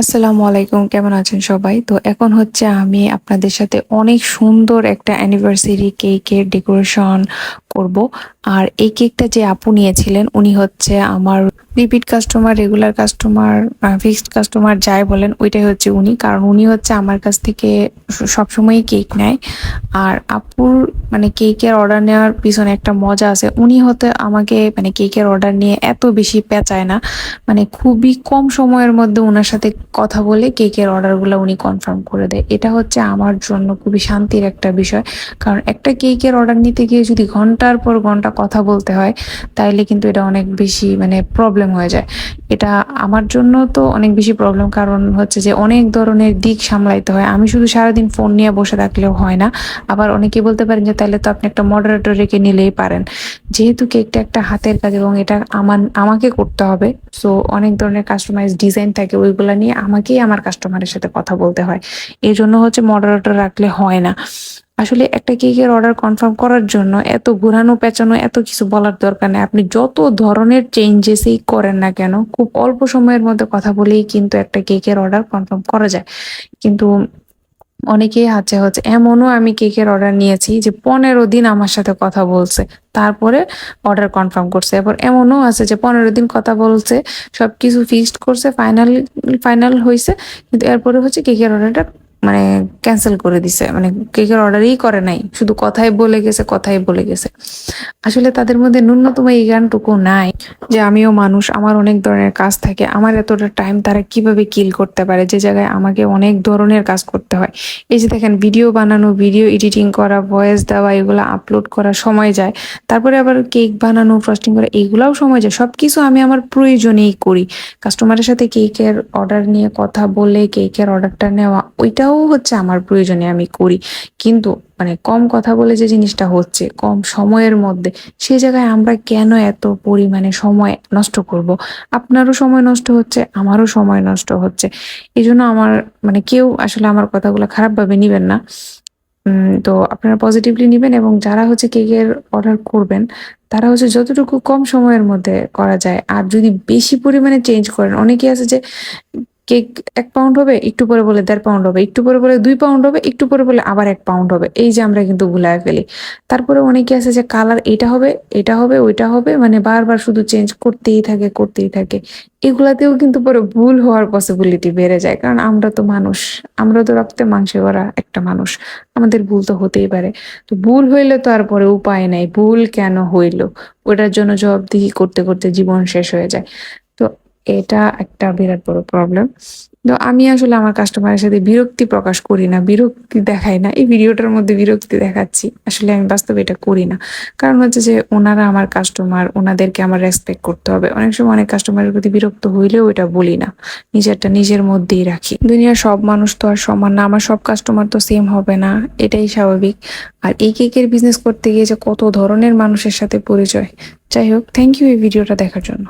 আসসালামু আলাইকুম, কেমন আছেন সবাই? তো এখন হচ্ছে আমি আপনাদের সাথে অনেক সুন্দর একটা অ্যানিভার্সারি কেকের ডেকোরেশন করব। আর এই কেকটা যে আপু নিয়েছিলেন উনি হচ্ছে আমার repeat customer, regular customer, fixed customer যাই বলেন ওইটাই হচ্ছে উনি। কারণ উনি হচ্ছে আমার কাছ থেকে সবসময়ই কেক নেয়। আর আপুর মানে কেকের অর্ডার নেওয়ার পিছনে একটা মজা আছে। উনি হতে আমাকে মানে কেকের অর্ডার নিয়ে এত বেশি পেঁচায় না, মানে খুবই কম সময়ের মধ্যে ওনার সাথে কথা বলে কেকের অর্ডারগুলো উনি কনফার্ম করে দেয়। এটা হচ্ছে আমার জন্য খুবই শান্তির একটা বিষয়। কারণ একটা কেকের অর্ডার নিতে গিয়ে যদি ঘন্টার পর ঘন্টা কথা বলতে হয় তাইলে কিন্তু এটা অনেক বেশি মানে প্রবলেম হয়ে যায়। এটা আমার জন্য তো অনেক বেশি প্রবলেম, কারণ হচ্ছে যে অনেক ধরনের দিক সামলাইতে হয়। আমি শুধু সারাদিন ফোন নিয়ে বসে থাকলেও হয় না। আবার অনেকে বলতে পারেন যে তাহলে তো আপনি একটা মডারেটর রেখে নিলেই পারেন। যেহেতু কেকটা একটা হাতের কাজ এবং এটা আমাকে করতে হবে, সো অনেক ধরনের কাস্টমাইজ ডিজাইন থাকে, ওইগুলা নিয়ে আমাকেই আমার কাস্টমারের সাথে কথা বলতে হয়। এই জন্য হচ্ছে মডারেটর রাখলে হয় না। আসলে একটা কেকের অর্ডার কনফার্ম করার জন্য এত ঘোরানো পেঁচানো এত কিছু বলার দরকার নেই। আপনি যত ধরনের চেঞ্জেসই করেন না কেন, খুব অল্প সময়ের মধ্যে কথা বলেই কিন্তু একটা কেকের অর্ডার কনফার্ম করা যায়। কিন্তু অনেকেই আছে হচ্ছে, এমনও আমি কেকের অর্ডার নিয়েছি যে 15 দিন আমার সাথে কথা বলছে, তারপরে অর্ডার কনফার্ম করছে। এবার এমনও আছে যে 15 দিন কথা বলছে, সবকিছু ফিক্সড করছে, ফাইনাল ফাইনাল হয়েছে, কিন্তু এরপরে হচ্ছে কেকের অর্ডারটা মানে ক্যান্সেল করে দিছে, মানে কেকের অর্ডারই করে নাই, শুধু কথাই বলে গেছে, কথাই বলে গেছে। আসলে তাদের মধ্যে ন্যূনতম এই জ্ঞানটুকু নাই যে আমিও মানুষ, আমার অনেক ধরনের কাজ থাকে, আমার এতটা টাইম তারা কিভাবে কিল করতে পারে যে জায়গায় আমাকে অনেক ধরনের কাজ করতে হয়। এই যে দেখেন, ভিডিও বানানো, ভিডিও এডিটিং করা, ভয়েস দেওয়া, এগুলো আপলোড করা সময় যায়। তারপরে আবার কেক বানানো, ফ্রস্টিং করা, এইগুলাও সময় যায়। সবকিছু আমি আমার প্রয়োজনেই করি। কাস্টমারের সাথে কেকের অর্ডার নিয়ে কথা বলে কেকের অর্ডারটা নেওয়া, ওইটাও হচ্ছে আমার প্রয়োজনে আমি করি। কিন্তু মানে কম কথা বলে যে জিনিসটা হচ্ছে কম সময়ের মধ্যে, সে জায়গায় আমরা কেন এত পরিমাণে সময় নষ্ট করব? আপনারও সময় নষ্ট হচ্ছে, আমারও সময় নষ্ট হচ্ছে। এই জন্য আমার মানে কেউ আসলে আমার কথাগুলো খারাপভাবে নিবেন না। তো আপনারা পজিটিভলি নিবেন, এবং যারা হচ্ছে কেকের অর্ডার করবেন তারা হচ্ছে যতটুকু কম সময়ের মধ্যে করা যায়। আর যদি বেশি পরিমাণে চেঞ্জ করেন, অনেকে আছে যে কেক 1 পাউন্ড হবে, একটু পরে বলে 1.5 পাউন্ড হবে, একটু পরে বলে 2 পাউন্ড হবে, একটু পরে বলে আবার 1 পাউন্ড হবে। এই যে আমরা কিন্তু ভুলায় ফেলি। তারপরে অনেকে আছে যে কালার এটা হবে, এটা হবে, ওইটা হবে, মানে বারবার শুধু চেঞ্জ করতেই থাকে, করতেই থাকে। এগুলাতেও কিন্তু পরে ভুল হওয়ার পসিবিলিটি বেড়ে যায়, কারণ আমরা তো মানুষ, আমরা তো রক্তে মাংসে ভরা একটা মানুষ, আমাদের ভুল তো হতেই পারে। তো ভুল হইলে তো আর পরে উপায় নাই, ভুল কেন হইলো ওটার জন্য জবাবদিহি করতে করতে জীবন শেষ হয়ে যায়। তো এটা একটা বিরাট বড় প্রবলেম। তো আমি আসলে আমার কাস্টমারের সাথে বিরক্তি প্রকাশ করি না, বিরক্তি দেখাই না। এই ভিডিওটার মধ্যে বিরক্তি দেখাচ্ছি, আসলে আমি বাস্তবে এটা করি না। কারণ হচ্ছে যে ওনারা আমার কাস্টমার, ওনাদেরকে আমার রেসপেক্ট করতে হবে। অনেক সময় অনেক কাস্টমারের প্রতি বিরক্ত হইলেও এটা বলি না, নিজেরটা নিজের মধ্যেই রাখি। দুনিয়ার সব মানুষ তো আর সমান না, আমার সব কাস্টমার তো সেম হবে না, এটাই স্বাভাবিক। আর এই কেকের বিজনেস করতে গিয়ে যে কত ধরনের মানুষের সাথে পরিচয়। যাই হোক, থ্যাংক ইউ এই ভিডিওটা দেখার জন্য।